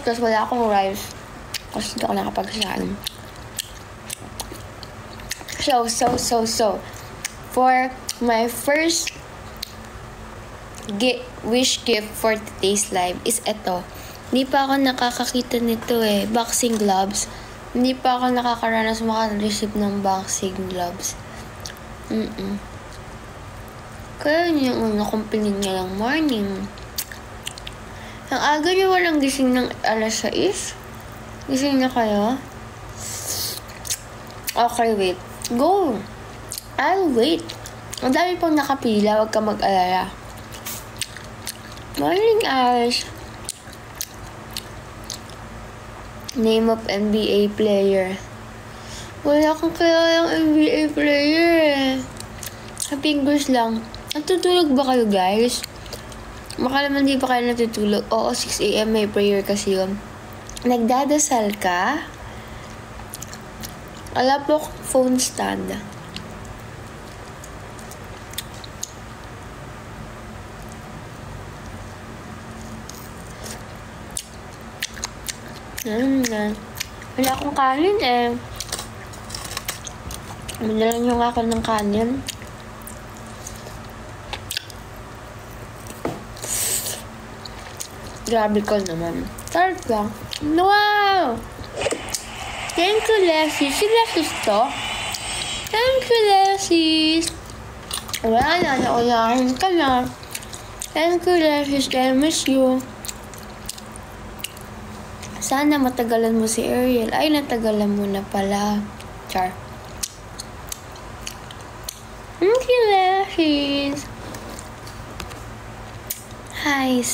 Tapos wala akong rice. Kasi hindi ako nakapagsasain. So. For my first wish gift for today's live is ito. Hindi pa ako nakakakita nito eh. Boxing gloves. Hindi pa ako nakakaranas maka-receive ng boxing gloves. Kaya yung una kong piling ngayong morning. Ang aga niyo walang gising ng alas 6? Gising na kayo? Okay, wait. Go! I'll wait. Ang dami pong nakapila. Huwag ka mag-alala. Morning, Ash. Name of NBA player. Wala akong kilalang NBA player eh. Fingers lang. Natutulog ba kayo, guys? Baka naman di pa kayo natutulog. Oo, 6 AM may prayer kasi yun. Nagdadasal ka? Wala po akong phone stand. Wala akong kanin eh. Madala nyo nga ako ng kanin. Grabe ko naman. Start lang. Wow! Thank you, Leslie. Si Leslie to? Thank you, Leslie. Wala na. Naunahin ka na. Thank you, Leslie. I miss you. Sana matagalan mo si Ariel. Ay, natagalan mo na pala. Char. Thank you, Leslie. Hi.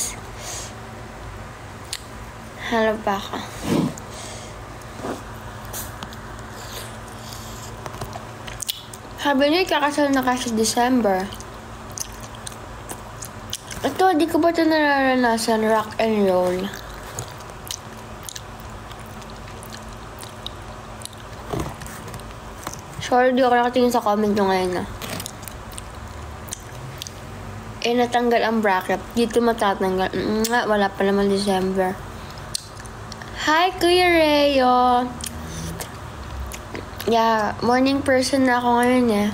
Hello pa ako. Sabi niya, kakasal na kasi December. Ito, di ko ba ito nararanasan? Rock and roll. Sorry, di ako nakatingin sa comment nyo ngayon na. Natanggal ang bracket. Dito matatanggal. Wala pa naman December. Hi, Kuya Reo! Yeah, morning person na ako ngayon eh.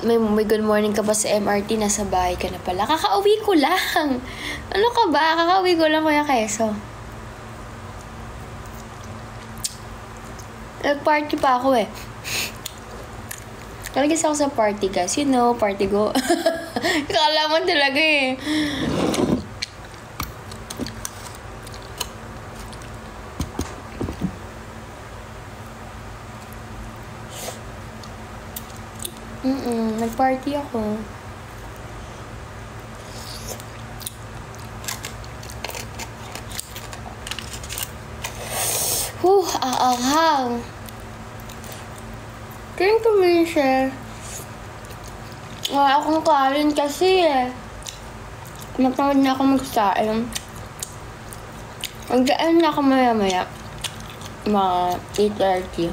May good morning ka ba sa MRT? Nasa bahay ka na pala. Kakauwi ko lang! Ano ka ba? Kakauwi ko lang, Kuya Keso. Nag-party pa ako eh. Talagas ako sa party, guys. You know, party go. Kala mo talaga eh. Nag-party ako. Aahang. Thank you, Michelle. Wala akong kain kasi eh. Napamad na ako magsain. Magdaan na ako maya-maya. Mga 8:30.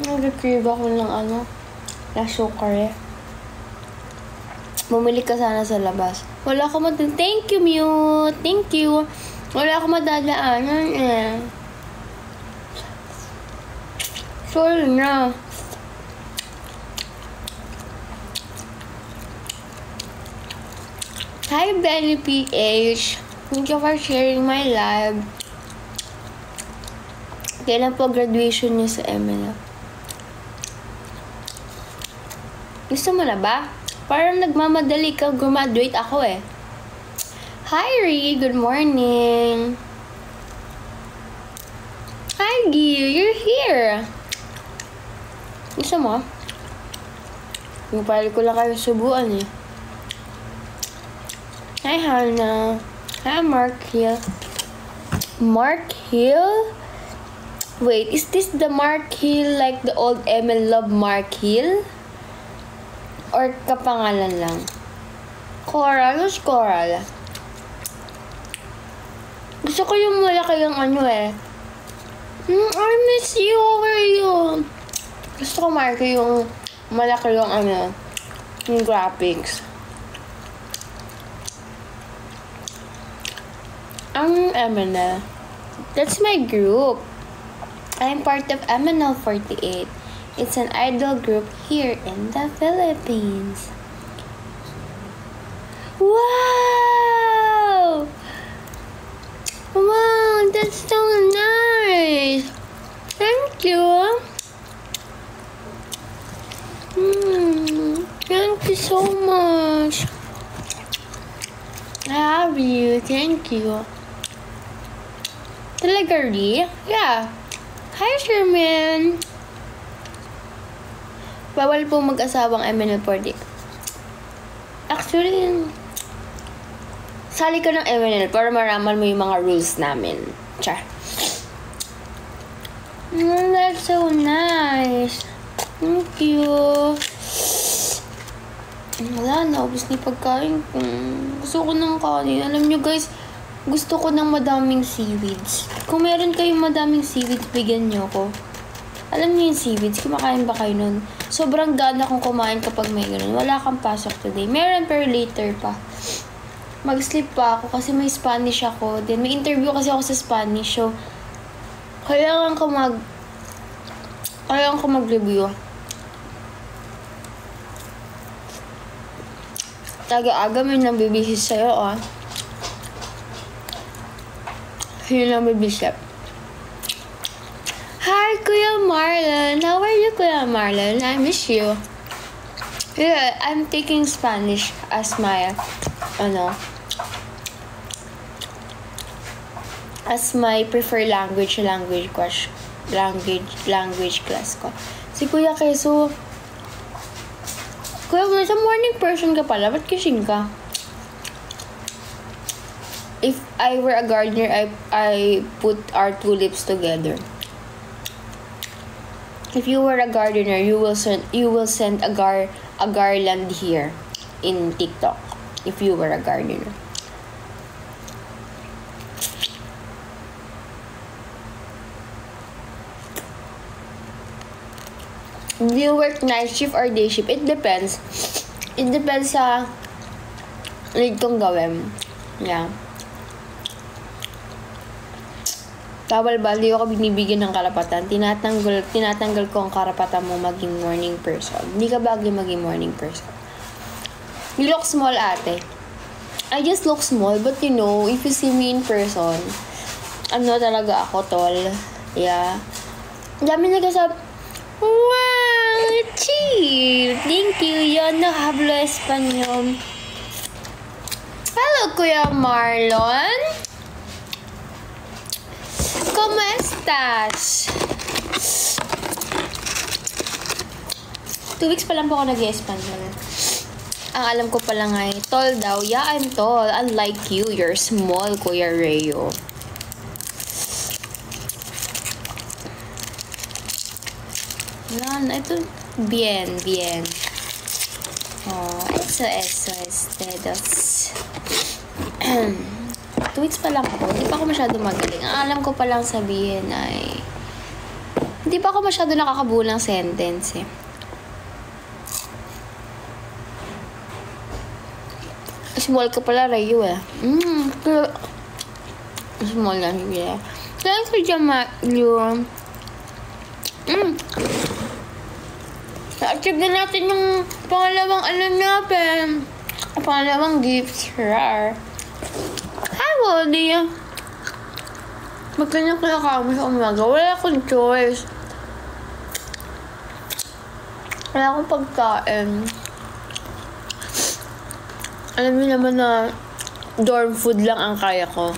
Nag-retrieve ako ng na sukar eh. Bumili ka sana sa labas. Wala ako Thank you, Mew. Thank you. Wala ako madadaanan eh. Sorry na. Hi, Benny PH. Thank you for sharing my live. Kailan po graduation niyo sa MNF? Gusto mo na ba? Parang nagmamadali ka graduate ako eh. Hi, Ree. Good morning. Hi, Gio. You're here. Gusto mo? Yung pala ko lang kayo subuan eh. Hi, Hannah. Hi, Mark Hill. Mark Hill? Wait, is this the Mark Hill like the old ML Love Mark Hill? Or kapangalan lang? Coral? Who's Coral? Gusto ko yung malaki yung eh. I miss you. How are you? Gusto ko marka yung malaki yung yung graphics. Ang MNL. That's my group. I'm part of MNL 48. It's an idol group here in the Philippines. Wow! Wow, that's so nice. Thank you. Thank you so much. I love you. Thank you. Talaga, Ri? Yeah. Hi, Sherman. Bawal po mag-asawang MNL40. Actually, sali ka ng MNL para maraman mo yung mga rules namin. Char. That's so nice. Thank you. Wala, naubos ni pagkain ko. Gusto ko ng kanin. Alam nyo guys, gusto ko ng madaming seaweeds. Kung meron kayong madaming seaweeds, bigyan nyo ko. Alam niyo yung seaweeds, kumakain ba kayo nun? Sobrang gana kong kumain kapag may ganun. Wala kang pasok today. Meron pero later pa. Mag-sleep pa ako kasi may Spanish ako. Then may interview kasi ako sa Spanish. So, kailangan ko mag-review. Taga-aga may nabibihis sa'yo, ah. Yun ang bibisip. Hi, Kuya Marlon. How are you, Kuya Marlon? I miss you. Yeah, I'm taking Spanish as my, as my preferred language class ko. Si Kuya Keso, Kuya, sa morning person ka pala, ba't kising ka? If I were a gardener, I put our two lips together. If you were a gardener, you will send a garland here in TikTok. If you were a gardener. Do you work night shift or day shift? It depends. It depends sa need kong gawin. Yeah. Bawal ba? Hindi ako binibigyan ng karapatan. Tinatanggal ko ang karapatan mo maging morning person. Hindi ka bagay maging morning person. You look small, ate. I just look small, but you know, if you see me in person, talaga ako, tol. Yeah. Dami nagsasabi, wow, chill. Thank you. Yo no hablo español. Hello, Kuya Marlon. ¿Cómo estás? 2 weeks pa lang po ako nag-i-Espanyol. Ang alam ko pa lang ay, tall daw. Yeah, I'm tall. Unlike you, you're small, Kuya Rayo. Ito, bien. Oh, eso, ustedes. 2 weeks pa lang ako. Hindi pa ako masyado magaling. Ang alam ko pa lang sabihin ay hindi pa ako masyado nakakabuo ng sentence eh. Small ka pala, Rayo eh. Small lang siya. Thanks for Jamalyo. Na-achieve na natin yung pangalawang pangalawang gifts. Rar. Di magkanya kaya kami sa umaga. Wala akong choice. Wala akong pagkain. Alam niyo naman na dorm food lang ang kaya ko.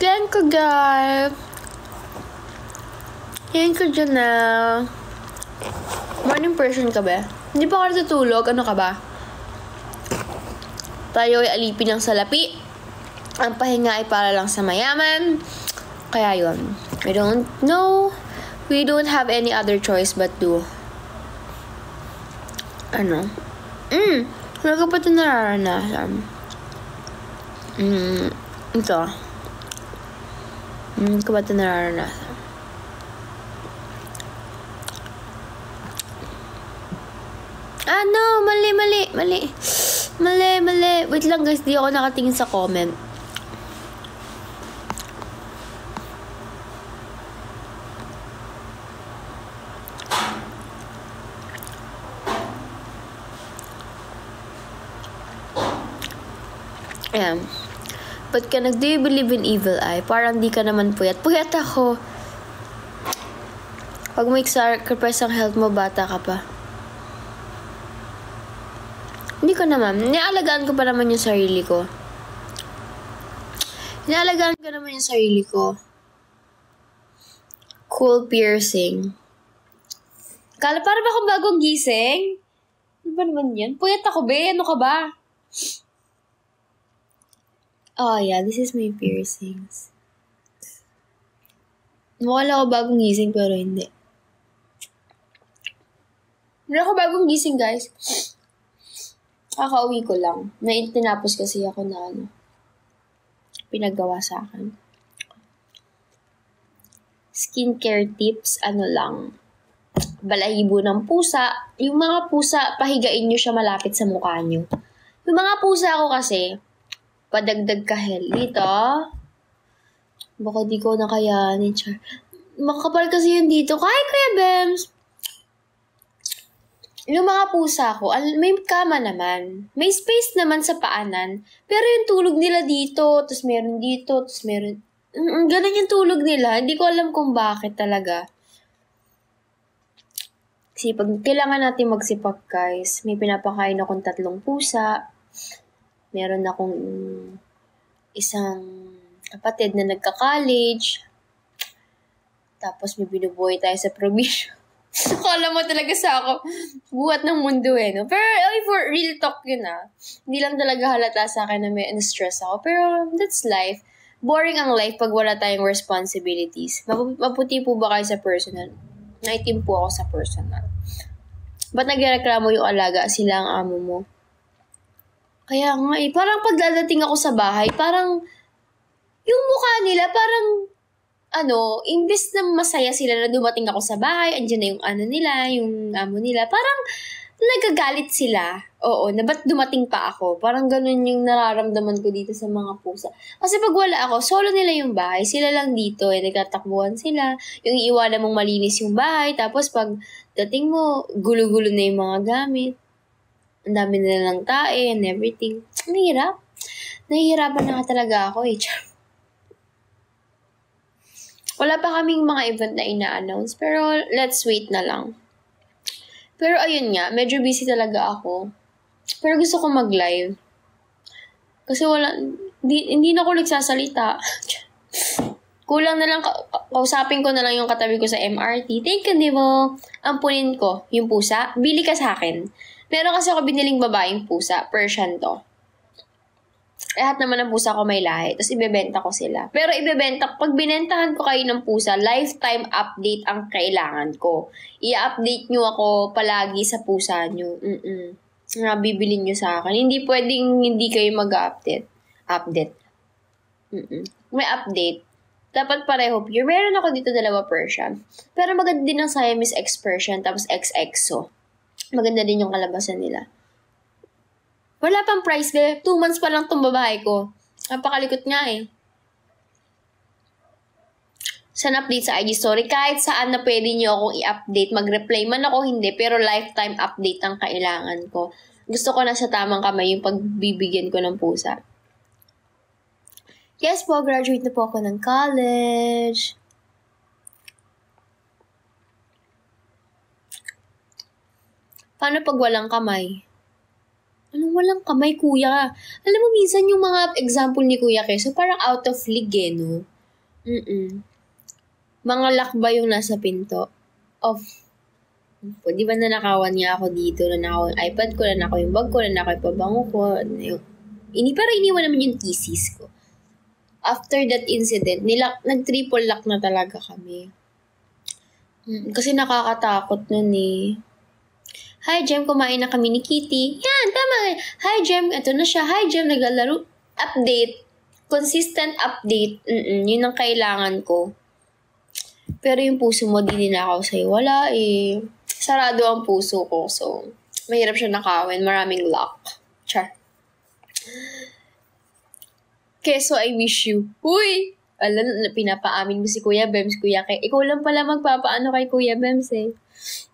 Thank you, guys. Thank you, Janelle. Morning person ka ba? Hindi pa ka natutulog? Ano ka ba? Tayo ay alipin ng salapi. Ang pahinga ay para lang sa mayaman. Kaya yun. I don't know. We don't have any other choice but to wala ka pa ito nararanasan. Ito. Hindi ko ba ito nararanasan? Ah, no! Mali. Mali. Wait lang guys, di ako nakatingin sa comment. Ayan. Ba't ka do you believe in evil eye? Parang di ka naman puyat. Puyat ako. Pag may sacrifice ang health mo, bata ka pa. Hindi ko naman. Nialagaan ko pa naman yung sarili ko. Cool piercing. Kala para ba akong bagong gising? Ano ba naman yan? Puyat ako, be. Ano ka ba? Oh, yeah. This is my piercings. Mukha ako bagong gising, pero hindi. Hindi ako bagong gising, guys. Kakauwi ko lang. Tinapos kasi ako na pinagawa sa akin. Skincare tips, lang. Balahibo ng pusa. Yung mga pusa, pahigain nyo siya malapit sa mukha nyo. Yung mga pusa ko kasi, padagdag kahel. Dito, baka di ko nakayanin, char. Makapal kasi yun dito. Kaya Kuya Bems. Yung mga pusa ko, may kama naman. May space naman sa paanan. Pero yung tulog nila dito, tapos meron dito, tapos meron... ganun yung tulog nila. Hindi ko alam kung bakit talaga. Kasi pag kailangan natin magsipak, guys, may pinapakain akong 3 pusa. Meron akong isang kapatid na nagka-college. Tapos may binubuhay tayo sa probinsya. Akala mo talaga sa ako, buhat ng mundo no? Pero, for real talk yun Hindi lang talaga halata sa akin na may stress ako. Pero, that's life. Boring ang life pag wala tayong responsibilities. Maputi po ba kayo sa personal? Naitim po ako sa personal. Ba't nagreklamo yung alaga? Sila ang amo mo. Kaya nga parang pagdadating ako sa bahay, parang, yung mukha nila, parang, imbes na masaya sila na dumating ako sa bahay, andyan na yung yung amo nila, parang nagagalit sila. Oo, na ba't dumating pa ako? Parang ganun yung nararamdaman ko dito sa mga pusa. Kasi pag wala ako, solo nila yung bahay, sila lang dito, nagtatakbuhan sila, yung iiwanan mong malinis yung bahay, tapos pag dating mo, gulo-gulo na yung mga gamit, ang dami na lang tae and everything. Mahirap. Nahihirapan na talaga ako Wala pa kaming mga event na ina-announce, pero let's wait na lang. Pero ayun nga, medyo busy talaga ako. Pero gusto ko mag-live. Kasi hindi na ako nagsasalita. Kulang na lang, kausapin ko na lang yung katabi ko sa MRT. Thank you, Divo. Ampunin ko yung pusa. Bili ka sa akin. Meron kasi ako biniling babaeng pusa. Persian to. Lahat naman ng pusa ko may lahi. Tapos ibebenta ko sila. Pero pag binentahan ko kayo ng pusa, lifetime update ang kailangan ko. I-update nyo ako palagi sa pusa nyo. Bibili nyo sa akin. Hindi pwedeng hindi kayo mag-update. May update. Dapat pareho pure. Meron ako dito 2 Persian. Pero maganda din ang Siamese X Persian tapos XXO. Maganda din yung kalabasan nila. Wala pang price, 2 months pa lang tong babae ko. Napakalikot nga Saan update sa IG story? Kahit saan na pwede nyo akong i-update. Mag-reply man ako, hindi. Pero lifetime update ang kailangan ko. Gusto ko na sa tamang kamay yung pagbibigyan ko ng pusa. Yes po, graduate na po ako ng college. Paano pag walang kamay? Anong walang kamay, kuya? Alam mo, minsan yung mga example ni Kuya Keso, parang out of league, no? Mga lakba yung nasa pinto. Di ba nanakawan niya ako dito? Nanakaw yung iPad ko, nanakaw yung bag ko, nanakaw yung pabango ko. Pero iniwan naman yung thesis ko. After that incident, nag-triple lock na talaga kami. Kasi nakakatakot nun Hi, Jem, kumain na kami ni Kitty. Yan, tama. Hi, Jem, ito na siya. Hi, Jem, naglalaro. Update. Consistent update. Yun ang kailangan ko. Pero yung puso mo, di ninakaw sa'yo. Wala Sarado ang puso ko. So, Mahirap siya nakawin. Maraming luck. Char. Keso, I wish you. Uy! Alam, pinapaamin mo si Kuya Bems, Kuya Kay. Ikaw lang pala magpapaano kay Kuya Bems eh.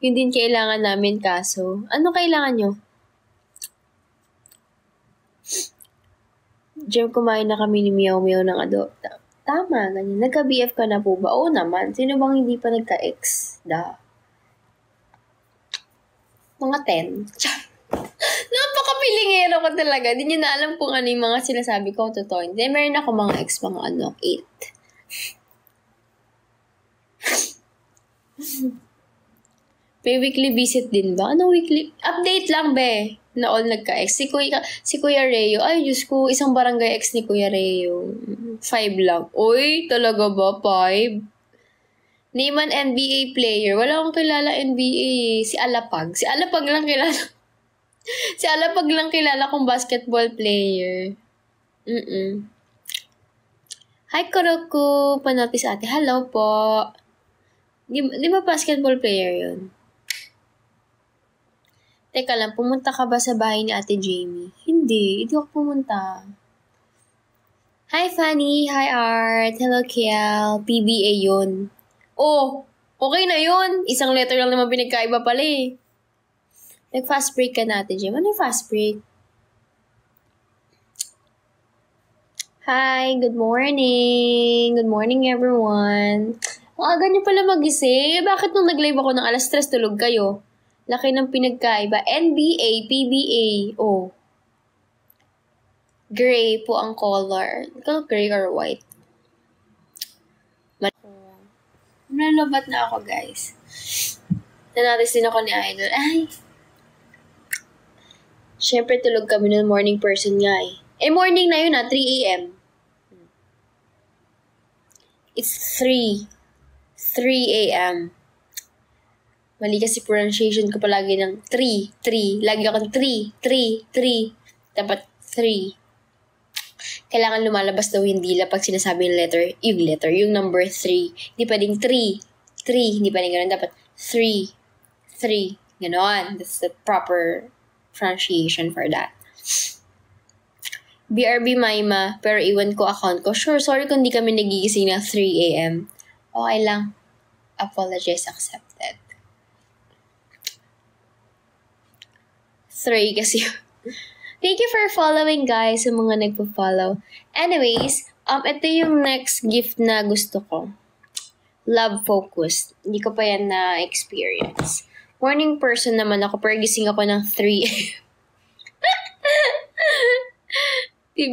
Yun din kailangan namin kaso. Ano kailangan nyo? Jem, kumain na kami ni Meow Meow ng adopta. Tama, ganyan. Nagka-BF ka na po ba? Oo naman. Sino bang hindi pa nagka-ex? Mga 10. Napakapilingero ko talaga. Hindi nyo na alam kung ano yung mga sinasabi ko. Totoo. Hindi, meron ako mga ex, mga 8. May weekly visit din ba? Ano weekly? Update lang, be. Na all nagka-ex. Si Kuya Reo. Ay, Diyos ko, isang barangay ex ni Kuya Reo. 5 lang. Uy, talaga ba? 5? Name an NBA player. Wala akong kilala NBA. Si Alapag. Si Alapag lang kilala. Si Alapag lang kilala kong basketball player. Hi, Kuroko. Panapis ate. Hello po. Di ba basketball player yun? Teka lang, pumunta ka ba sa bahay ni Ate Jamie? Hindi ako pumunta. Hi, Fanny. Hi, Art. Hello, Kiel. PBA yun. Oh, okay na yun. Isang letter lang naman pinagkaiba pala eh. Nag-fast break ka na, Ate Jamie. Ano yung fast break? Hi, good morning. Good morning, everyone. Ang aga niyo pala magising. Bakit nung nag-live ako ng alas 3 tulog kayo? Laki ng pinagkaiba. NBA, PBA. Oh. Gray po ang color. Ikaw gray or white? Nalabat na ako, guys. Nanatis din ako ni Idol. Ay. Siyempre, tulog kami ng morning person nga eh. Morning na yun 3 a.m. It's 3 a.m. Mali kasi pronunciation ko palagi ng 3. Lagi ako ng 3. Dapat 3. Kailangan lumalabas daw yung dila pag sinasabi yung letter, yung number 3. Hindi pwedeng 3. Hindi pwedeng ganun. Dapat 3. Ganon. That's the proper pronunciation for that. BRB Maima, pero iwan ko account ko. Sure, sorry kung di kami nagigising ng 3 a.m. Okay lang. Apologize accepted. 3 kasi. Thank you for following, guys, sa mga nagpo-follow. Anyways, ito yung next gift na gusto ko. Love focused. Hindi ko pa yan na-experience. Morning person naman ako, pero gising ako ng 3 a.m. Di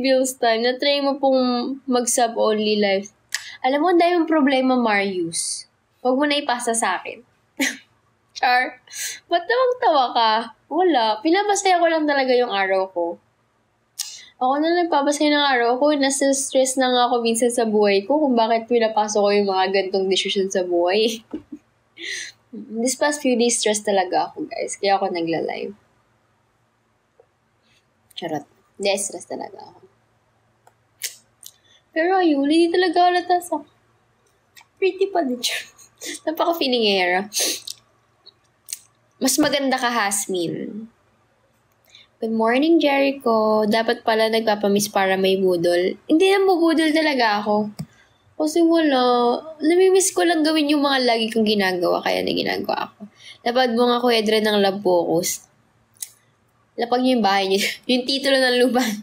bills time. Na-try mo pong mag-sub only live. Alam mo, dahil yung problema, Marius. Huwag mo na ipasa sa akin. Char. Ba't tawang-tawa ka? Wala. Pinapasaya ko lang talaga yung araw ko. Ako na nagpapasaya ng araw ko. Nasa stress na nga ako minsan sa buhay ko kung bakit pinapasok ko yung mga gantong decision sa buhay. This past few days, stress talaga ako, guys. Kaya ako nagla-live. Charot. Hindi, stress talaga ako. Pero ayun, hindi talaga halata sa pretty pa din siya. Napaka-feelingera. Mas maganda ka, Hasmin. Good morning, Jericho. Dapat pala nagpapamiss para may budol. Hindi na bubudol talaga ako. Kasi wala. Namimiss ko lang gawin yung mga lagi kong ginagawa, kaya na ginagawa ako. Lapad mo nga Kuya Dre ng love focus. Lapag niyo yung bahay niyo. Yung titulo ng luban.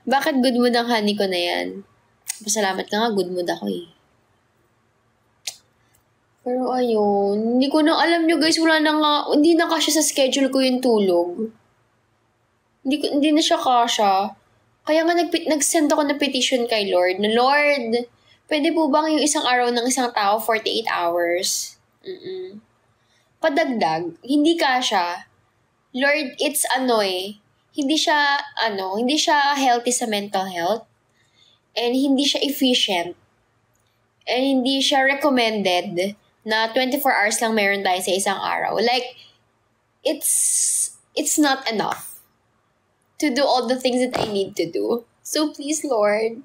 Bakit good mood ang honey ko na yan? Pasalamat ka nga, good mood ako eh. Pero ayun, hindi ko na alam nyo guys, wala na nga, hindi na kasya sa schedule ko yung tulog. Hindi na siya kasya. Kaya nga nag-send ako ng petition kay Lord. Na Lord, pwede po bang yung isang araw ng isang tao, 48 hours? Padagdag, hindi kasya. Lord, it's hindi siya healthy sa mental health. And hindi siya efficient. And hindi siya recommended na 24 hours lang meron tayo sa isang araw. Like, it's not enough to do all the things that I need to do. So please, Lord,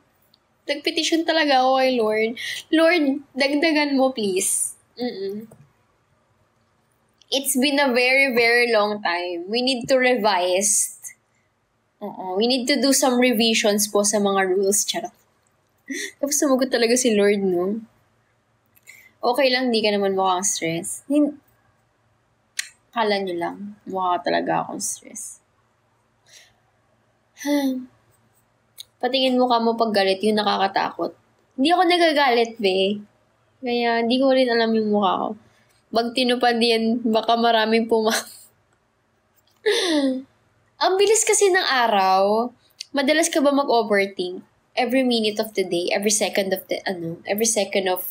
nag-petition talaga ako kay Lord. Lord, dagdagan mo, please. It's been a very, very long time. We need to revise. We need to do some revisions po sa mga rules. Charot. Tapos sumagot talaga si Lord, no? Okay lang, di ka naman mukhang stress. Kala nyo lang, mukha talaga akong stress. Patingin mukha mo pag galit, yun nakakatakot. Hindi ako nagagalit, be. Kaya hindi ko rin alam yung mukha ko. Pag tinupad yan, baka maraming Ang bilis kasi ng araw. Madalas ka ba mag-overthink? Every minute of the day, every second of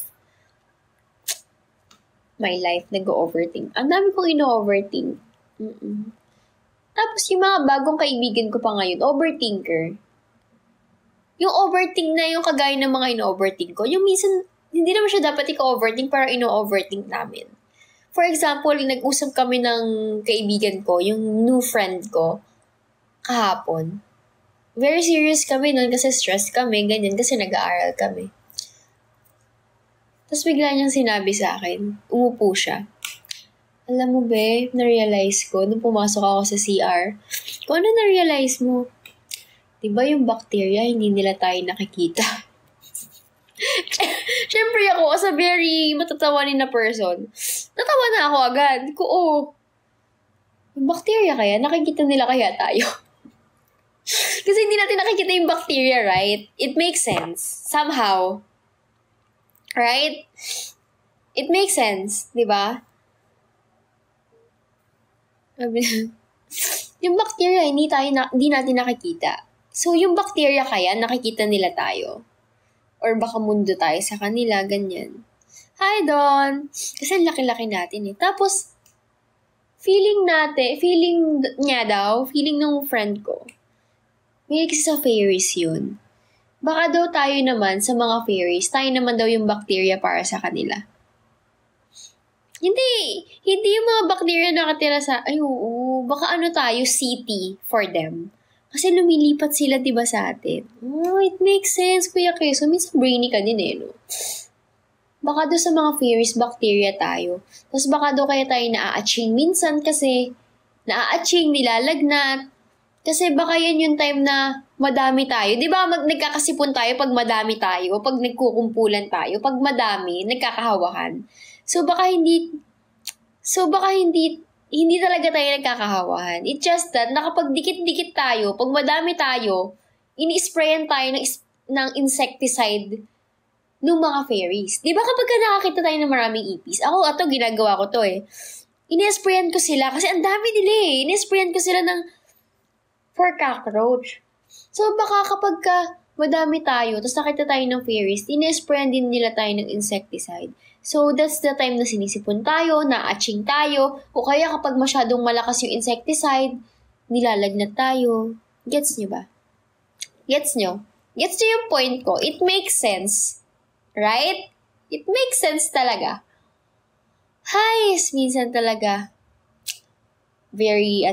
my life, nag-overthink. Ang dami kong ino-overthink. Tapos yung mga bagong kaibigan ko pa ngayon, overthinker. Yung overthink na yung kagaya ng mga ino-overthink ko, yung minsan, hindi naman siya dapat ika-overthink, pero ino-overthink namin. For example, nag-usap kami ng kaibigan ko, yung new friend ko, kahapon. Very serious kami nun kasi stress kami, ganyan, kasi nag-aaral kami. Tapos bigla niyang sinabi sa akin, umupo siya. Alam mo be, na-realize ko, nung pumasok ako sa CR, kung ano na-realize mo? Diba yung bacteria, hindi nila tayo nakikita? Siyempre ako, as a very matatawanin na person, natawa na ako agad. Yung bacteria kaya, nakikita nila kaya tayo? Kasi hindi natin nakikita yung bacteria, right? It makes sense. Somehow. Right? It makes sense, di ba? Yung bacteria, hindi natin nakikita. So, yung bacteria kaya, nakikita nila tayo. Or baka mundo tayo sa kanila, ganyan. Hi, Don! Kasi laki-laki natin eh. Tapos, feeling ng friend ko, may sa fairies yun. Baka daw tayo naman sa mga fairies, tayo naman daw yung bacteria para sa kanila. Hindi yung mga bacteria nakatira baka tayo, city for them. Kasi lumilipat sila, diba, sa atin? It makes sense, Kuya Keso. Minsan brainy ka din no? Baka daw sa mga fairies, bacteria tayo. Tapos baka daw kaya tayo naa-aching minsan kasi naa-aching, nilalagnat. Kasi baka yan yung time na madami tayo. Di ba nagkakasipon tayo pag madami tayo, pag nagkukumpulan tayo, pag madami, nagkakahawahan. So baka hindi talaga tayo nagkakahawahan. It's just that, nakapag dikit-dikit tayo, pag madami tayo, ini-sprayan tayo ng insecticide ng mga fairies. Di ba kapag nakakita tayo ng maraming ipis, ginagawa ko to ini-sprayan ko sila, kasi ang dami nila ini-sprayan ko sila for cockroach. So baka kapag madami tayo, tapos nakita tayo ng fairies, ini-sprayan din nila tayo ng insecticide. So, that's the time na sinisipon tayo, na-atching tayo, o kaya kapag masyadong malakas yung insecticide, nilalagnat tayo. Gets nyo ba? Gets nyo? Gets nyo yung point ko? It makes sense. Right? It makes sense talaga. Minsan talaga, very,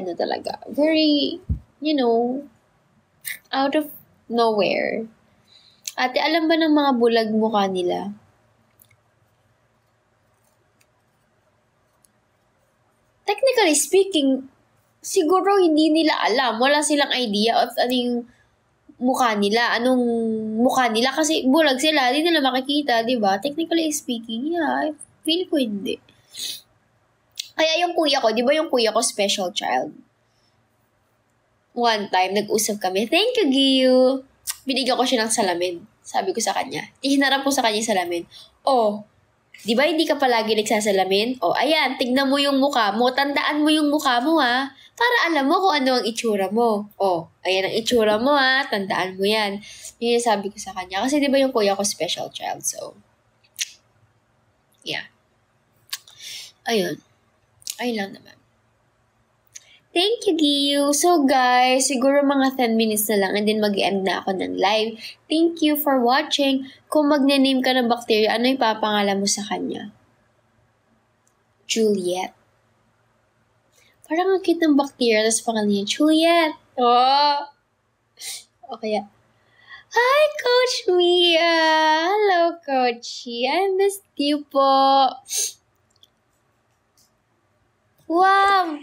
out of nowhere. Ate, alam ba ng mga bulag mukha nila? Technically speaking, siguro hindi nila alam. Wala silang idea of anong mukha nila. Kasi bulag sila, hindi nila makikita, di ba? Technically speaking, I feel ko hindi. Kaya yung kuya ko, di ba yung kuya ko special child? One time, nag-usap kami. Thank you, Giyu. Binigyan ko siya ng salamin. Sabi ko sa kanya. Ihinarap ko sa kanya yung salamin. Di ba hindi ka palagi nagsasalamin? Ayan, tignan mo yung mukha mo. Tandaan mo yung mukha mo, ha? Para alam mo kung ano ang itsura mo. Ayan ang itsura mo, ha? Tandaan mo yan. Yun yung sabi ko sa kanya. Kasi di ba yung kuya ko special child, so... Yeah. Ayun lang naman. Thank you, Giyu. So, guys, siguro mga 10 minutes na lang and then mag-end na ako ng live. Thank you for watching. Kung magne-name ka ng bacteria, ano ipapangalan mo sa kanya? Juliet. Parang ang cute ng bacteria, tapos pangalan niya, Juliet. Okay. Hi, Coach Mia. Hello, Coachy. I missed you po. Wow!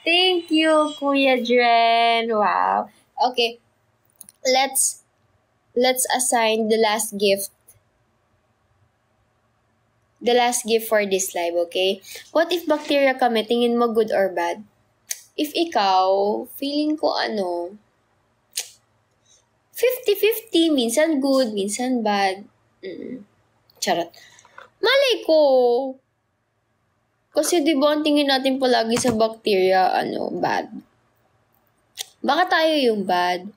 Thank you, Kuya Dren. Wow. Okay. Let's assign the last gift. The last gift for this live, okay? What if bacteria kami, tingin mo good or bad? If ikaw, feeling ko 50-50, minsan good, minsan bad. Charot. Malay ko. Kasi di ba ang tingin natin palagi sa bacteria, bad. Baka tayo yung bad.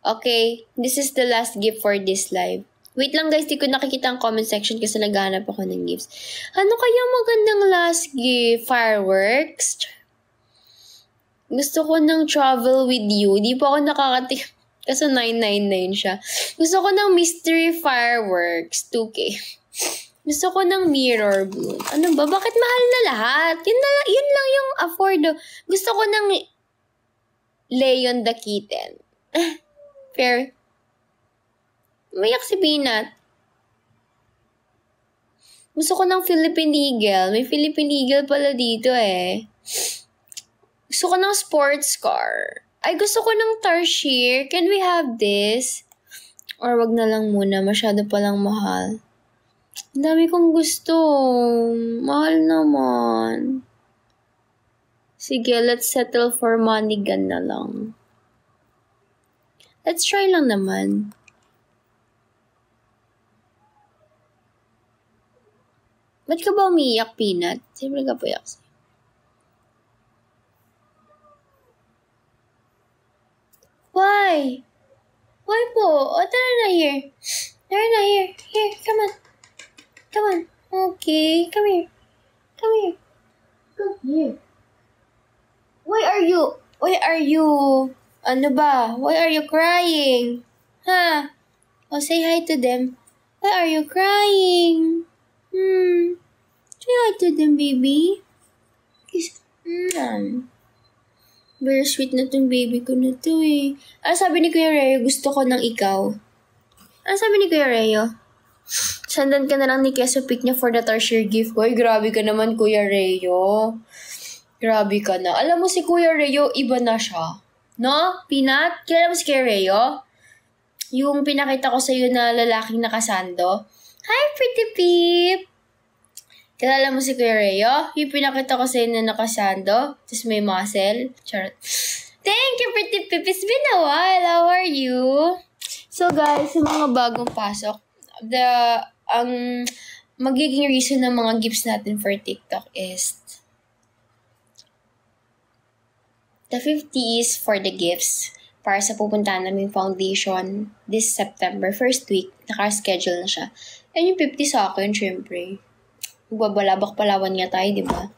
Okay, this is the last gift for this live. Wait lang guys, di ko nakikita ang comment section kasi naghahanap ako ng gifts. Ano kaya magandang last gift? Fireworks? Gusto ko ng travel with you. Di pa ako nakakatik. Kasi 999 siya. Gusto ko ng mystery fireworks. 2K. Gusto ko ng mirror balloon. Ano ba? Bakit mahal na lahat? Yun lang yung afford. Gusto ko ng Leon the Kitten. Fair. Mayak si Peanut. Gusto ko ng Philippine Eagle. May Philippine Eagle pala dito eh. Gusto ko ng sports car. Ay, gusto ko ng Tarsier. Can we have this? Or wag na lang muna. Masyado palang mahal. Ang dami kong gusto. Mahal naman. Sige, let's settle for money gun na lang. Let's try lang naman. Ba't ka ba umiiyak, Peanut? Siyempre ka pa iyak sa'yo. Why? Why po? O, tara na here. Tara na here. Here, come on. Come on. Okay, come here. Come here. Come here. Why are you? Ano ba? Why are you crying? Ha? Oh, say hi to them. Why are you crying? Say hi to them, baby. Kiss. Very sweet na tong baby ko na to eh. Ano sabi ni Kuya Reo? Gusto ko ng ikaw. Ano sabi ni Kuya Reo? Sandan ka na lang ni Keso pick niya for the Tarsier gift. Uy, grabe ka naman, Kuya Reo. Grabe ka na. Alam mo si Kuya Reo, iba na siya. No? Peanut? Kilala mo si Kuya Reo? Yung pinakita ko sa'yo na lalaking nakasando. Hi, pretty peep! Kilala mo si Kuya Reo? Yung pinakita ko sa'yo na nakasando, tapos may muscle. Charot. Thank you, pretty peep. It's been a while. How are you? So guys, sa mga bagong pasok, ang magiging reason ng mga gifts natin for TikTok is the 50 is for the gifts para sa pupuntahan naming foundation this September, first week. Naka-schedule na siya. And yung 50 sa akin, syempre. Magbabalabak palawan nga tayo, di ba?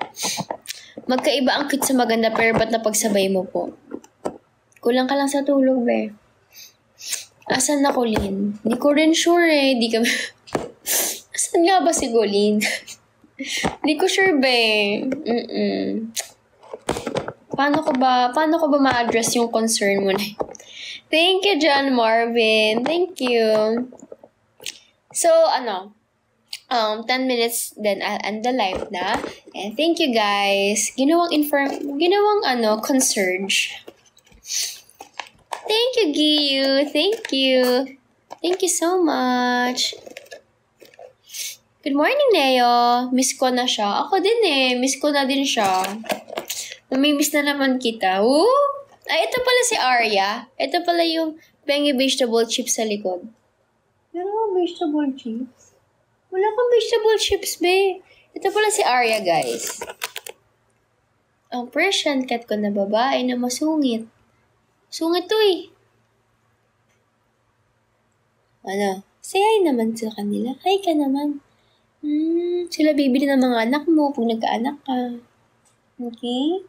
Magkaiba ang cute sa maganda, pero ba't napagsabay mo po? Kulang ka lang sa tulog, be. Asan na Colleen? Di ko rin sure eh. Di kami... Asan nga ba si Colleen? Di ko sure, be. Paano ko ba ma-address yung concern mo na? Thank you, John Marvin. Thank you. So, 10 minutes, then I'll end the live na. And thank you, guys. Ginawang concierge. Thank you, Giyu. Thank you. Thank you so much. Good morning, Neo. Miss ko na siya. Ako din eh. Miss ko na din siya. Namimiss na naman kita. Woo! Ay, ito pala si Arya. Ito pala yung pengi vegetable chips sa likod. Meron kang vegetable chips? Wala kang vegetable chips, be. Ito pala si Arya, guys. Ang Persian cat ko na babae na masungit. Sungit to eh. Ano? Say hi naman sa kanila. Hi ka naman. Sila bibili ng mga anak mo kung nagkaanak ka. Okay?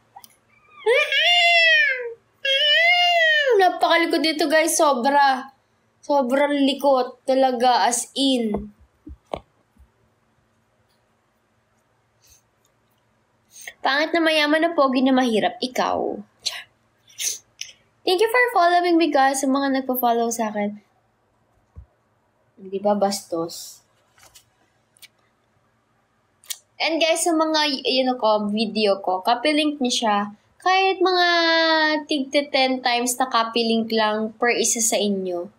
Napakalikot dito, guys. Sobrang likot. Talaga, as in. Pangit na mayaman na pogi na mahirap. Ikaw. Thank you for following me, guys. Sa mga nagpa-follow sa akin. Di ba, bastos? And guys, sa mga, video ko, copy link niyo siya. Kahit mga tig 10 times na copy link lang per isa sa inyo.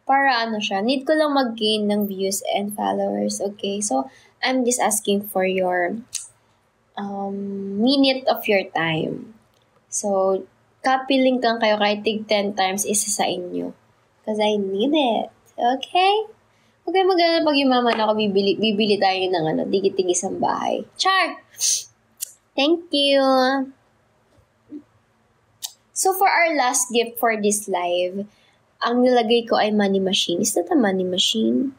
Para siya, need ko lang mag-gain ng views and followers, okay? So, I'm just asking for your minute of your time. So, copy link lang kayo kahit tig 10 times isa sa inyo. Because I need it. Okay? Okay, maganda pag yumaman ako, bibili tayo ng dikit-tigis ang bahay. Char! Thank you! So, for our last gift for this live, ang nilagay ko ay money machine. Is that a money machine?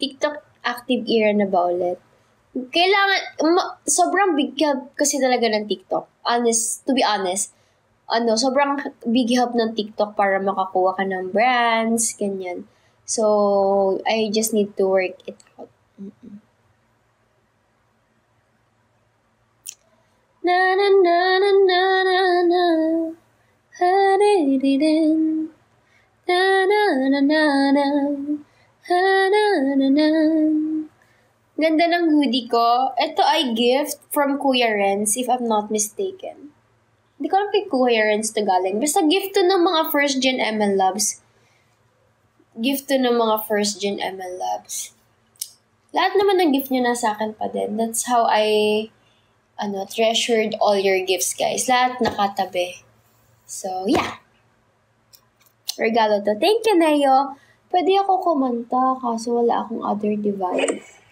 TikTok active era na ba ulit? Kailangan, sobrang big help kasi talaga ng TikTok. To be honest, sobrang big help ng TikTok para makakuha ka ng brands, ganyan. So, I just need to work it out. Na na na na na na na ha-di-di-din na na na na na ha-na-na-na. Ganda ng hoodie ko. Ito ay gift from Kuya Renz, if I'm not mistaken. Hindi ko alam kay Kuya Renz to galing. Basta gift to ng mga first gen ML Labs. Gift to ng mga first gen ML Labs. Lahat naman ng gift nyo nasa akin pa din. That's how I treasured all your gifts, guys. Lahat nakatabi. So, yeah. Regalo to. Thank you, Neo. Pwede ako kumanta kaso wala akong other device.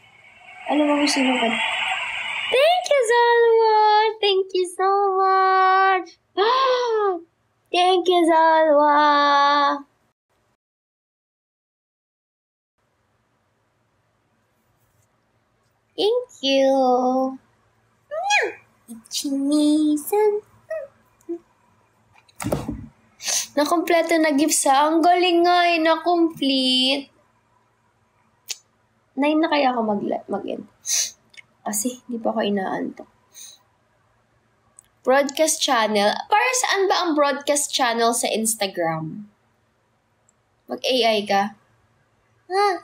Alam mo kung sino ka? Thank you, Zalwa! Thank you so much! Thank you, Zalwa! Thank you! Ichinisan! Nakompleto na gift sa. Ang galing nga na-complete. 9 na kaya ako mag-end. Kasi, di pa ako inaantok. Broadcast channel. Para saan ba ang broadcast channel sa Instagram? Mag-AI ka?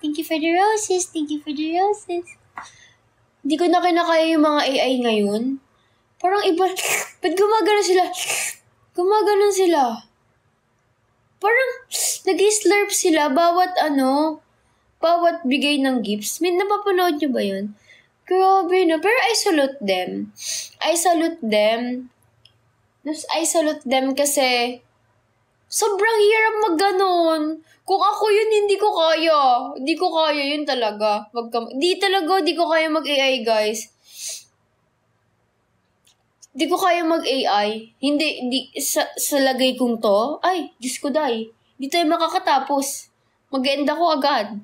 Thank you for the roses. Thank you for the roses. Hindi ko na kinakaya yung mga AI ngayon. Parang iba. Ba't gumagano sila? Gumagano sila. Parang nag-slurp sila bawat bigay ng gifts. Napapanood nyo ba yun? Grabe na. Pero I salute them. I salute them kasi sobrang hirap mag-ganon. Kung ako yun, hindi ko kaya. Hindi ko kaya yun talaga. Di ko kaya mag-AI, guys. Di ko kaya mag-AI. Hindi, sa lagay kong to, ay, Diyos ko day. Di tayo makakatapos. Mag-end ako agad.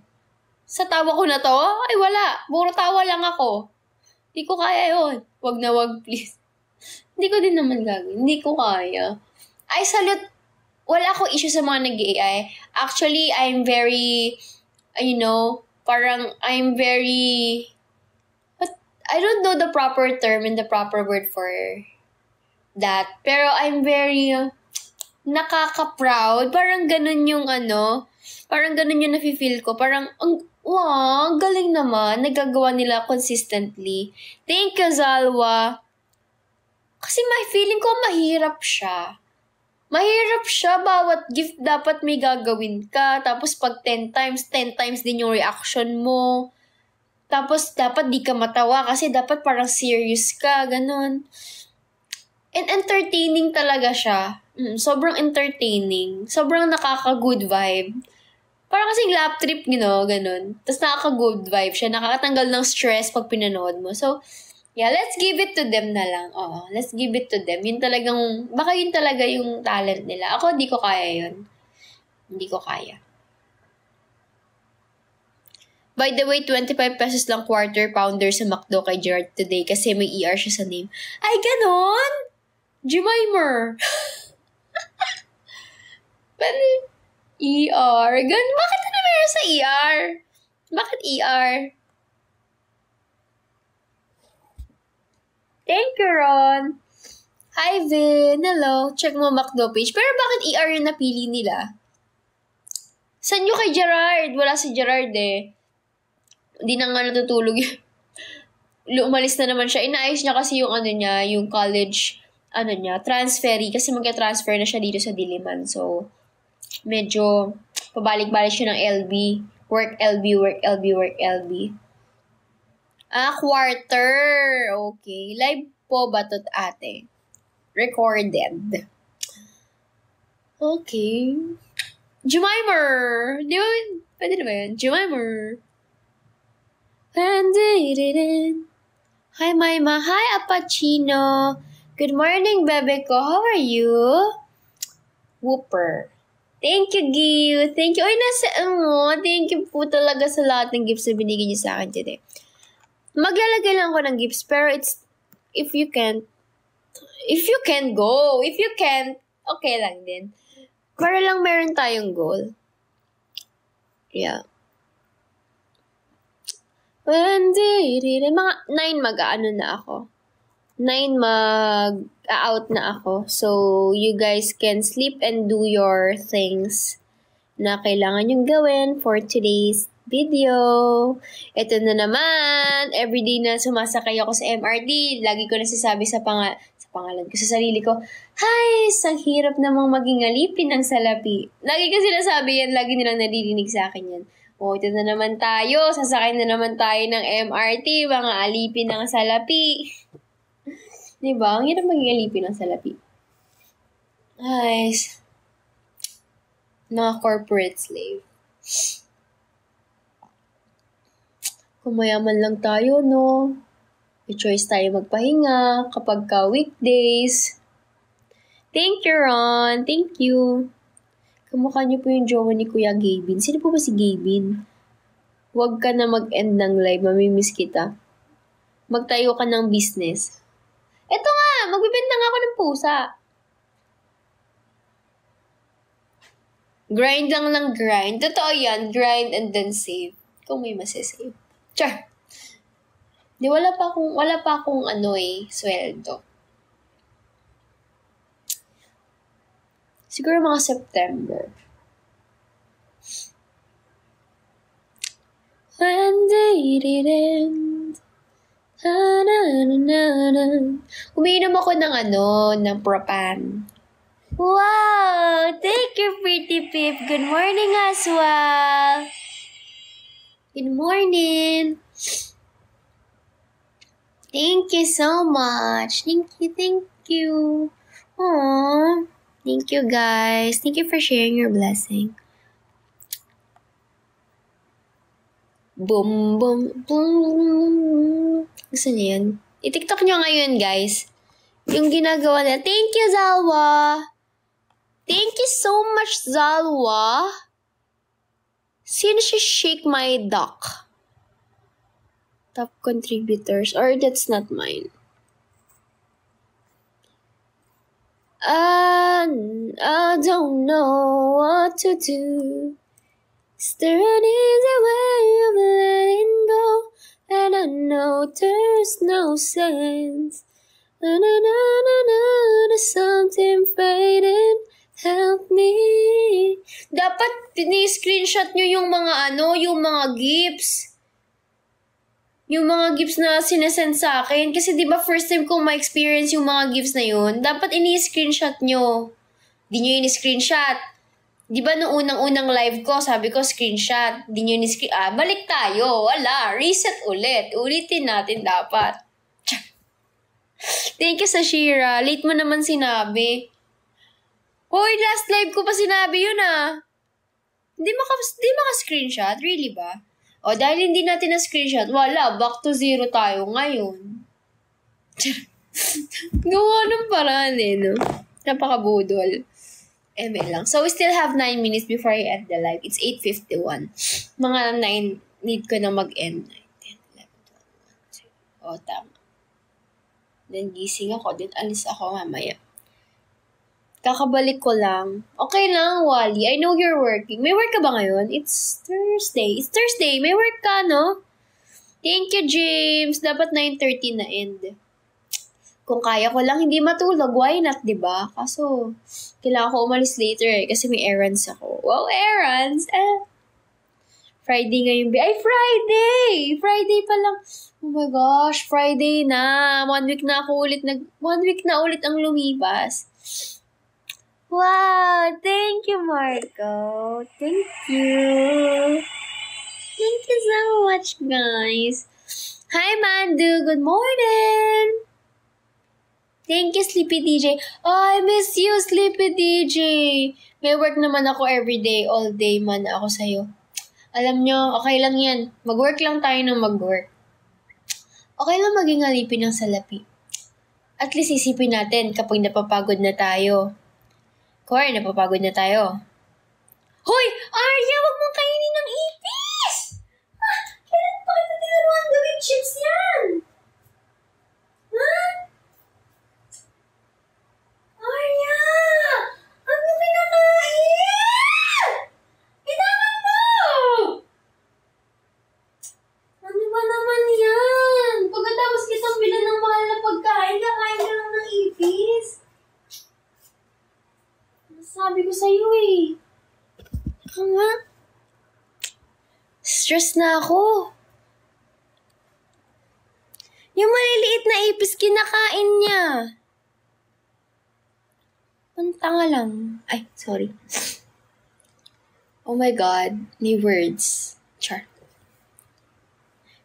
Sa tawa ko na to, ay wala. Puro tawa lang ako. Di ko kaya yun. Wag na wag, please. Hindi ko din naman gagawin. Hindi ko kaya. I salute. Wala akong issue sa mga nag-AI. Actually, I'm very, I'm very, I don't know the proper term and the proper word for that. Pero I'm very nakaka-proud. Parang ganun yung parang ganun yung nafe-feel ko. Parang, ang galing naman. Nagagawa nila consistently. Thank you, Zalwa. Kasi feeling ko mahirap siya. Mahirap siya. Bawat gift dapat may gagawin ka. Tapos pag 10 times din yung reaction mo. Tapos, dapat di ka matawa kasi dapat parang serious ka, ganun. And entertaining talaga siya. Sobrang entertaining. Sobrang nakaka-good vibe. Parang kasing lap trip, ganun. Tapos nakaka-good vibe siya. Nakakatanggal ng stress pag pinanood mo. So, yeah, let's give it to them na lang. Oo, let's give it to them. Baka yun talaga yung talent nila. Ako, di ko kaya yun. Hindi ko kaya. By the way, 25 pesos lang quarter pounder sa McDo kay Gerard today kasi may ER siya sa name. Ay, ganon! Jemaimer! Paano? ER? Bakit meron sa ER? Bakit ER? Thank you, Ron. Hi, Vin. Hello. Check mo McDo page. Pero bakit ER yung napili nila? Saan nyo kay Gerard? Wala si Gerard eh. Hindi na nga natutulog yun. umalis na naman siya. Inaayos niya kasi yung yung college, transferee. Kasi magka-transfer na siya dito sa Diliman. So, medyo pabalik-balik siya ng LB. Work LB, work LB, work LB. Quarter. Okay. Live po ba to, ate? Recorded. Okay. Jemimah! Di ba? Pwede na ba yun? Jemimah. Hi, Maima. Hi, Apachino. Good morning, bebe ko. How are you? Whooper. Thank you, Gil. Thank you. Ay, thank you po talaga sa lahat ng gifts na binigay niyo sa akin today. Maglalagay lang ako ng gifts, pero if you can, go. If you can, okay lang din. Para lang meron tayong goal. Yeah. Mga 9 mag-aano na ako. 9 mag-out na ako. So, you guys can sleep and do your things na kailangan yung gawin for today's video. Ito na naman. Everyday na sumasakay ako sa MRT. Lagi ko nasasabi sa pangalan ko, sa sarili ko, "Hi, ang hirap namang maging alipin ng salapi." Lagi ko sinasabi yan, lagi nilang naririnig sa akin yan. Ito na naman tayo, sasakay na naman tayo ng MRT, mga alipin ng salapi. Diba? Ang hirap maging alipin ng salapi. Guys, mga corporate slave. Kung mayaman lang tayo, no? May choice tayo magpahinga kapag weekdays. Thank you, Ron. Thank you. Kamukha niyo po yung jowa ni Kuya Gavin. Sino po ba si Gavin? Huwag ka na mag-end ng live. Mamimiss kita. Magtayo ka ng business. Eto nga! Magbibenta nga ako ng pusa. Grind lang ng grind. Totoo yan. Grind and then save. Kung may masasave. Char! Wala pa akong sweldo. Siguro mga September. When did it end? Umiinom ako ng Propan. Wow! Thank you, Pretty Pip. Good morning as well. Good morning. Thank you so much. Thank you. Aww. Thank you, guys. Thank you for sharing your blessing. Boom, boom, boom. Gusto niyo yan? I-TikTok nyo ngayon, guys. Yung ginagawa na. Thank you, Zalwa. Thank you so much, Zalwa. Sino si Shake My Duck? Top contributors, or that's not mine. I don't know what to do. Is there an easy way of letting go? And I know there's no sense. There's something fading. Help me. Dapat ni-screenshot nyo yung mga gifts. Yung mga gifts na sinesend sa akin. Kasi diba first time kong ma-experience yung mga gifts na yun, dapat ini-screenshot nyo. Di nyo ini-screenshot. Diba nung unang live ko, sabi ko screenshot. Di nyo ini-screenshot. Balik tayo. Wala. Reset ulit. Ulitin natin dapat. Thank you sa Shira. Late mo naman sinabi. Hoy, last live ko pa sinabi yun Di maka-screenshot? Really ba? O, dahil hindi natin na-screenshot, wala, back to zero tayo ngayon. Gawa ng paraan no? Napakabudol. ML lang. So, we still have 9 minutes before I end the live. It's 8:51. Mga 9, need ko na mag-end. 9, 10, 11, 12, 1, 2. O, tama. Then, gising ako. Then, alis ako mamaya. Kakabalik ko lang. Okay lang, Wally. I know you're working. May work ka ba ngayon? It's Thursday. It's Thursday. May work ka, no? Thank you, James. Dapat 9:30 na end. Kung kaya ko lang hindi matulog, why not, diba? Kaso, kailangan ko umalis later kasi may errands ako. Wow, errands! Friday ngayon. Ay, Friday! Friday pa lang. Oh my gosh, Friday na. 1 week na ulit ang lumipas. Wow! Thank you, Marco. Thank you. Thank you so much, guys. Hi, Mandu. Good morning. Thank you, Sleepy DJ. Oh, I miss you, Sleepy DJ. May work naman ako everyday, all day man ako sa'yo. Alam nyo, okay lang yan. Mag-work lang tayo ng mag-work. Okay lang maging alipin ng salapi. At least isipin natin kapag napapagod na tayo. Core, napapagod na tayo. Hoy! Arya, wag mong kainin ng ipis! Kailan pa kita tinuruan gawing chips yan? Arya! Ano kinakain? Itawan mo! Ano ba naman yan? Pagkatapos kitang bilan ng mahal na pagkain, kakain ka lang ng ipis. Sabi ko sa'yo eh. Nga. Stress na ako. Yung maliliit na ipis, kinakain niya. Ang tanga lang. Ay, sorry. Oh my God. May words. Char.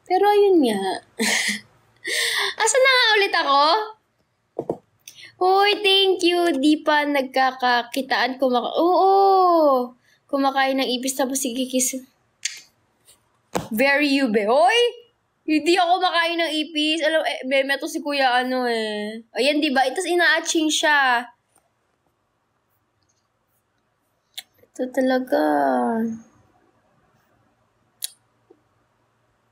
Pero ayun nga. Asan na nga ulit ako? Hoy, thank you. Di pa nagkakakitaan Oo. Kumakain ng ipis tapos ikikis. Very you, be. Hoy! Hindi ako makain ng ipis. Alam, beme to si kuya Ayan, di ba? Itas ina-aching siya. Ito talaga.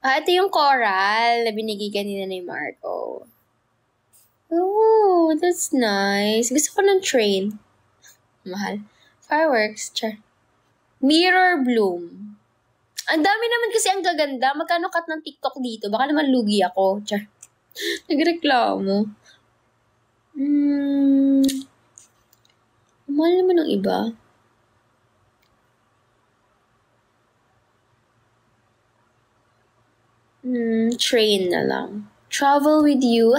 Ito yung coral na binigay kanina ni Marco. Oh, that's nice. Gusto ko ng train. Mahal. Fireworks. Char. Mirror bloom. Ang dami naman kasi ang gaganda. Magkano cut ng TikTok dito? Baka naman lugi ako. Char. Nagreklamo. Mahal naman ng iba. Train na lang. Travel with you.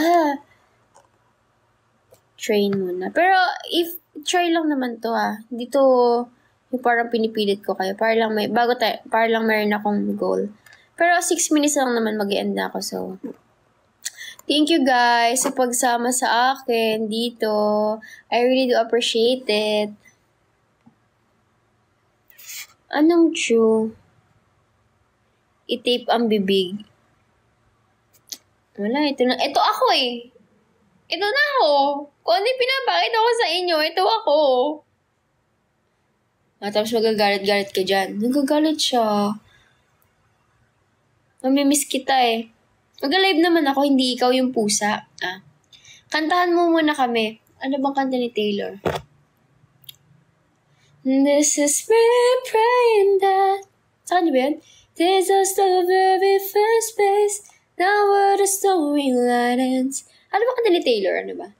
Train muna. Pero, if try lang naman to Dito, yung parang pinipilit ko kayo. Para lang meron akong goal. Pero, 6 minutes lang naman mag-end na ako. So, thank you guys sa pagsama sa akin dito. I really do appreciate it. Anong true? I-tape ang bibig. Wala, ito na. Ito ako eh. Ito na ako. Kung ano yung pinapakita ko sa inyo, ito ako. Tapos magagalit-galit ka dyan. Nagagalit siya. Mamimiss kita eh. Mag-live naman ako, hindi ikaw yung pusa. Kantahan mo muna kami. Ano bang kanta ni Taylor? This is me praying that... Saan niyo ba yan? This is the very first place. Now where the storyline ends. Ano ba kanta ni Taylor? Ano ba?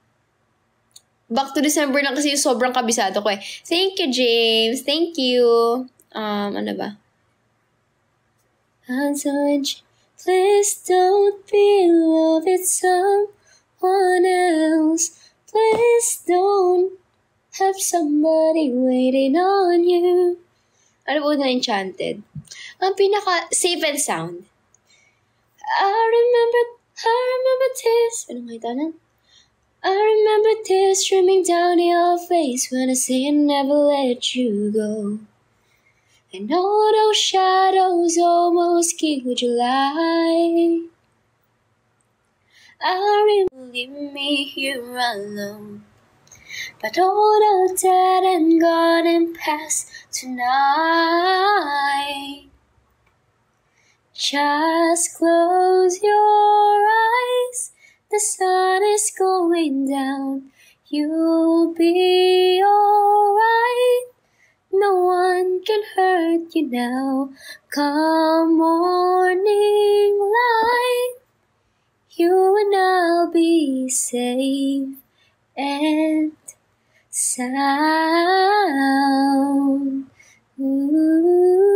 Back to December lang kasi yung sobrang kabisado ko eh. Thank you, James. Thank you. Ano ba? Please don't be in love with someone else. Please don't have somebody waiting on you. Ano ba na Enchanted? Ang pinaka safe and sound. I remember tears. Ano nga ito na? I remember tears streaming down your face when I say I never let you go. And all those shadows almost killed your light. I remember leave me here alone. But all the dead and gone and past tonight. Just close your eyes. The sun is going down. You'll be alright. No one can hurt you now. Come morning light, you and I'll be safe and sound. Ooh,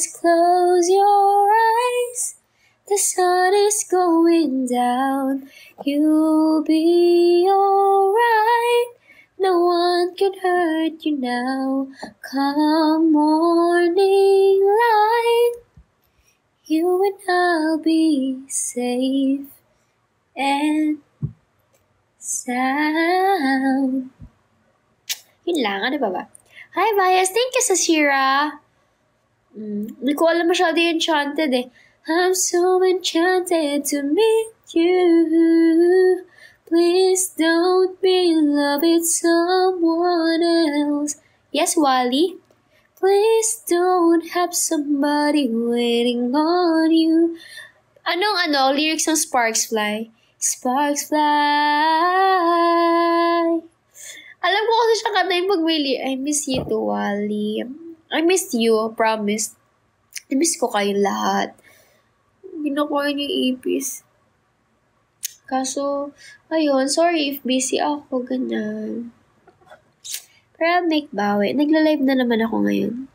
Just close your eyes. The sun is going down. You'll be alright. No one can hurt you now. Come morning light, you and I'll be safe and sound. Yun lang, ano ba? Hi, Bias. Thank you, Sashira. Hindi ko alam masyado yung enchanted eh. I'm so enchanted to meet you. Please don't be in love with someone else. Yes, Wally? Please don't have somebody waiting on you. Anong lyrics ng Sparks Fly? Sparks fly. Alam ko kasi siya kanta yung pag-really. I miss you too, Wally. I missed you, promise. I miss ko kayong lahat. Binakuha niyo yung ipis. Kaso, ayun, sorry if busy ako, ganyan. Pero I'll make bawi. Nagla-live na naman ako ngayon.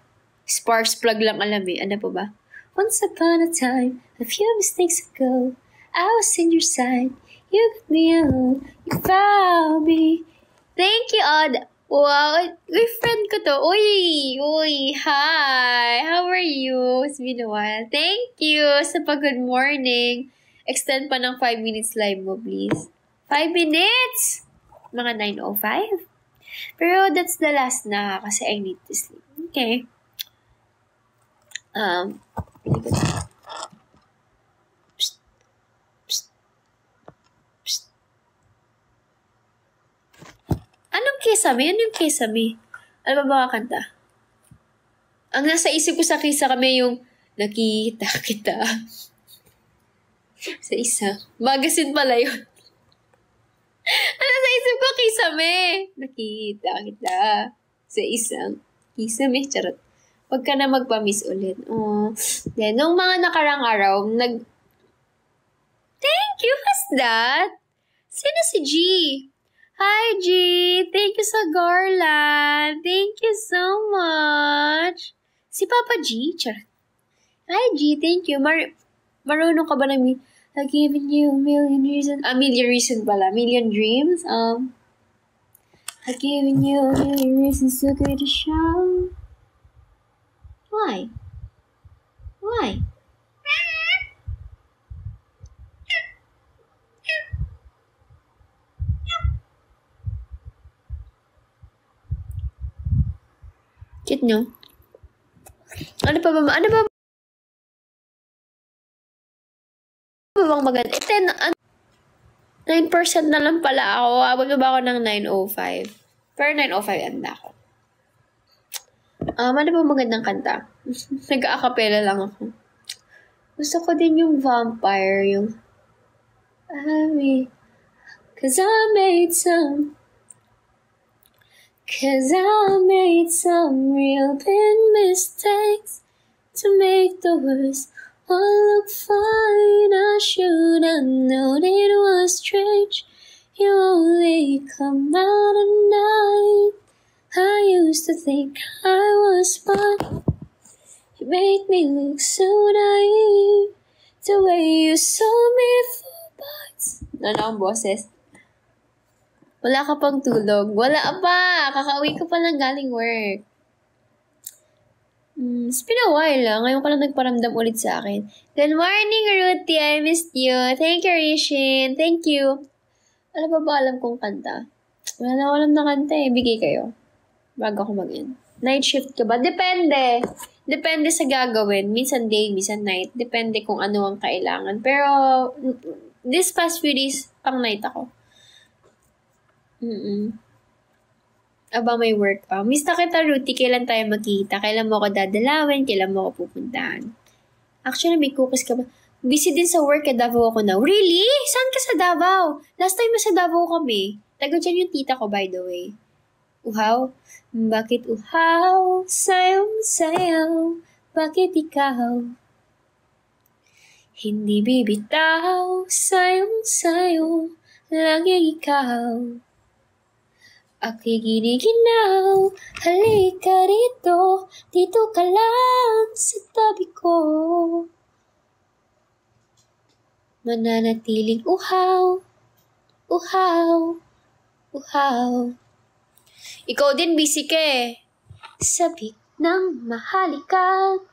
Sparks plug lang alam eh. Ano pa ba? Once upon a time, a few mistakes ago, I was in your side. You got me alone. You found me. Thank you, Odd. Wow, uy, friend ko to. Uy, hi. How are you? It's been a while. Thank you sa pag-good morning. Extend pa ng 5 minutes live mo, please. 5 minutes? Mga 9:05? Pero that's the last na kasi I need to sleep. Okay. Psst. Anong Kisame? Ano yung Kisame? Ano ba mga kanta? Ang nasa isip ko sa Kisame yung nakita kita. Sa isa. Magazine pala yun. Ano sa isip ko, Kisame? Nakita kita. Sa isang Kisame. Charot. Huwag ka na magpa-miss ulit. Oh. Then, nung mga nakarang araw, Thank you! Who's that? Sino si G? Hi, G! Thank you sa garland. Thank you so much. Si Papa G? Charot. Hi, G. Thank you. Marunong ka ba ng I've given you a million reasons. A million reasons pala. Million dreams. I've given you a million reasons to go to show. Why? Why? Cute, no? Ano pa ba? Ano ba? Bang maganda. 9% na lang pala ako. Abot na ba ako ng 9:05? Pero 9:05 end na ako. Ano ba magandang kanta? Nag-a-acapella lang ako. Gusto ko din yung vampire, yung Cause I made some real big mistakes to make the worst all look fine. I should have known it was strange. You only come out at night. I used to think I was fine. You made me look so naive. The way you sold me for bites. Ano ang boses? Wala ka pang tulog. Wala pa. Kakauwi ko pa lang galing work. It's been a while lang. Ngayon ka lang nagparamdam ulit sa akin. Good morning, Ruthie. I missed you. Thank you, Rishin. Thank you. Ano ba alam kong kanta? Wala na ako alam na kanta eh. Bigay kayo. Bago ako mag-end. Night shift ka ba? Depende. Depende sa gagawin. Minsan day, minsan night. Depende kung ano ang kailangan. Pero, this past few days, pang night ako. Aba, may work pa. Miss na kita, Ruthie. Kailan tayo magkita? Kailan mo ako dadalawin? Kailan mo ako pupuntahan? Actually, may cookies ka ba? Busy din sa work, Davao ako na. Really? Saan ka sa Davao? Last time sa Davao kami. Taga dyan yung tita ko, by the way. Uhaw? Bakit uhaw? Sayaw. Bakit ikaw? Hindi bibitaw. Sayaw. Lagi ikaw. Ako'y giniginaw, halika rito, dito ka lang sa tabi ko. Mananatiling uhaw, uhaw, uhaw. Ikaw din, busy ka eh. Sabik ng mahalikan,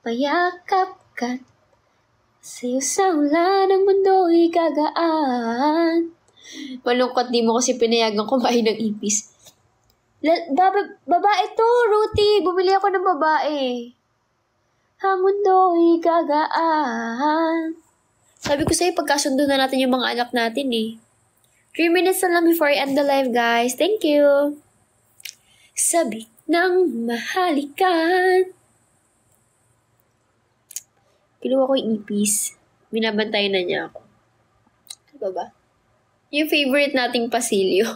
mayakap ka, sa'yo sa ulan ng mundo'y gagaan. Malungkot, di mo kasi pinayagang kumain ng ipis. Babae to, Ruthie. Bumili ako ng babae. Ang mundo'y gagaan. Sabi ko sa'yo, pagkasundo na natin yung mga anak natin eh. 3 minutes na lang before I end the live, guys. Thank you. Sabik ng mahalikan. Kinuha ko yung ipis. Binabantay na niya ako. Ano ba? Yung favorite nating pasilyo.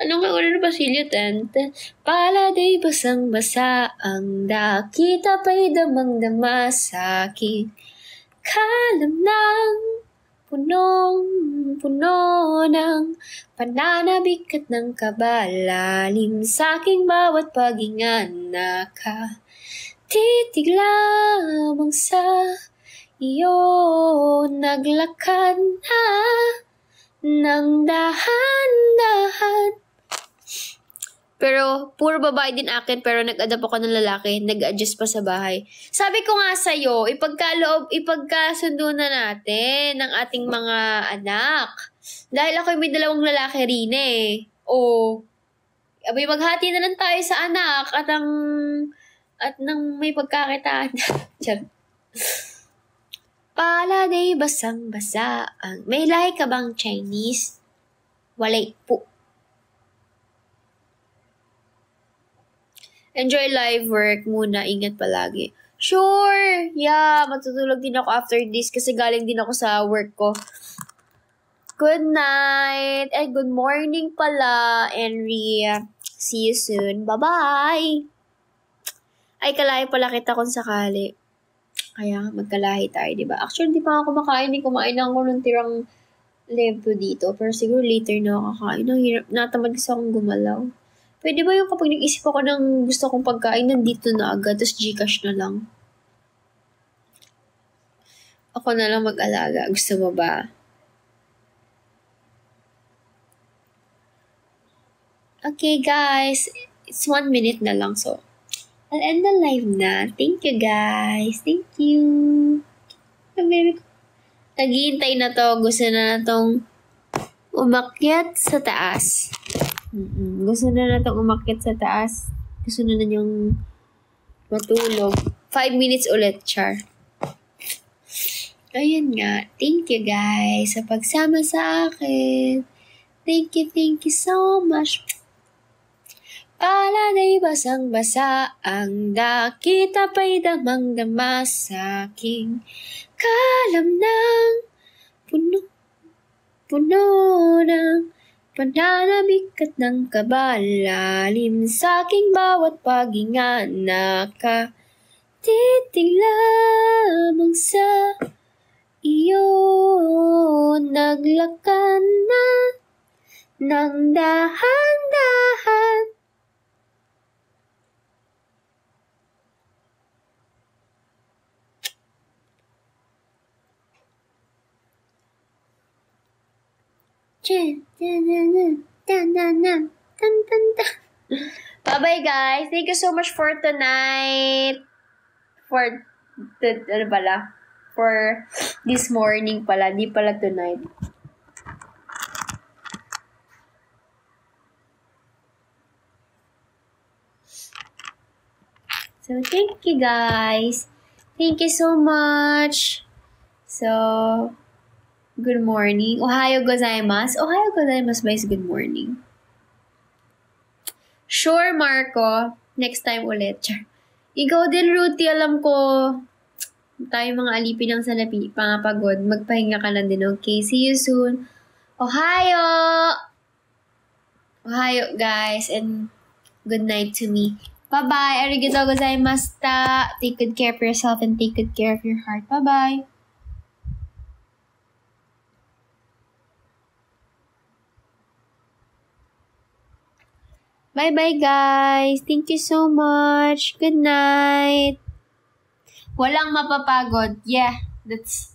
Anong kauna ng pasilyo, Tante? Paladay basang-basa ang dakita pa'y damang-dama sa'kin. Kalam ng punong-puno ng pananabik at ng kabalalim sa'king bawat paghinga na ka. Titig lamang sa iyo naglakad na ng dahan-dahan. Pero, puro babae din akin, pero nag-adapt ako ng lalaki, nag-adjust pa sa bahay. Sabi ko nga sa'yo, ipagkasundo na natin ng ating mga anak. Dahil ako may 2 lalaki rin eh. O, abay maghati na lang tayo sa anak at nang may pagkakitaan. Paladay basang-basa ang... May lahi ka bang Chinese? Walay po. Enjoy live work muna. Ingat palagi. Sure! Yeah, matutulog din ako after this kasi galing din ako sa work ko. Good night! And good morning pala, Henry. See you soon. Bye-bye! Ay, kalahi pala kita kung sakali. Kaya magkalahi tayo, diba? Actually, di pa ako kumakain. Kumain ako ng tirang lempo dito. Pero siguro later na ako kakain. Ang hirap. Natamad kasi akong gumalaw. Pwede ba yung kapag nag-isip ako ng gusto kong pagkain, nandito na agad, tapos Gcash na lang? Ako na lang mag-alaga. Gusto mo ba? Okay, guys. It's 1 minute na lang, so I'll end the live na. Thank you, guys. Thank you. Naghihintay na to. Gusto na natong umakyat sa taas. Gusto na natong umakyat sa taas. Gusto na yung matulog. 5 minutes ulit, char. Ayun nga. Thank you, guys, sa pagsama sa akin. Thank you so much. Paladay basang-basa ang dakita pa'y damang-dama sa'king kalam ng puno ng pananabik at ng kabalalim sa'king bawat paghinga na ka. Titig lamang sa iyo naglakan na ng dahan-dahan. Bye-bye, guys. Thank you so much for tonight. For this morning pala. Di pala tonight. So, thank you, guys. Thank you so much. So, good morning. Ohayo gozaimasu. Ohayo gozaimasu ba is good morning? Sure, Marco. Next time ulit. Ikaw din, Ruthie. Alam ko, tayo mga alipin ng salapi, pangapagod. Magpahinga ka lang din, okay? See you soon. Ohayo! Ohayo, guys. And good night to me. Bye-bye. Arigatou gozaimashita. Take good care of yourself and take good care of your heart. Bye-bye. Bye-bye, guys. Thank you so much. Good night. Walang mapapagod. Yeah, that's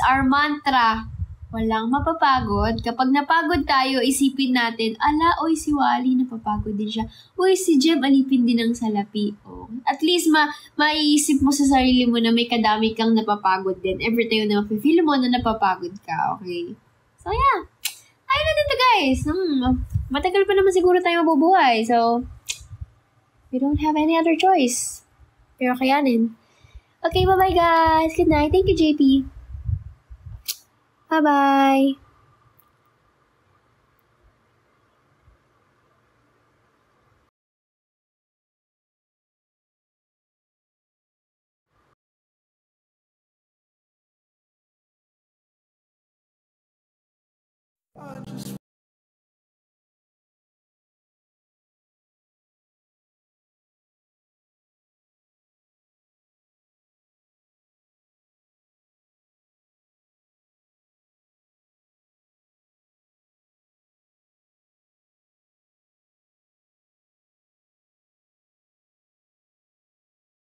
our mantra. Walang mapapagod. Kapag napagod tayo, isipin natin, ala, oy, si Wally, napapagod din siya. Oy, si Jem, alipin din ang salapi. Oh. At least, maiisip mo sa sarili mo na may kadami kang napapagod din. Every time na feel mo na napapagod ka, okay? So, yeah. Ayun na dito, guys. Matagal pa naman siguro tayo mabubuhay. So, we don't have any other choice. Pero kayanin. Okay, bye-bye, guys. Good night. Thank you, JP. Bye-bye. I just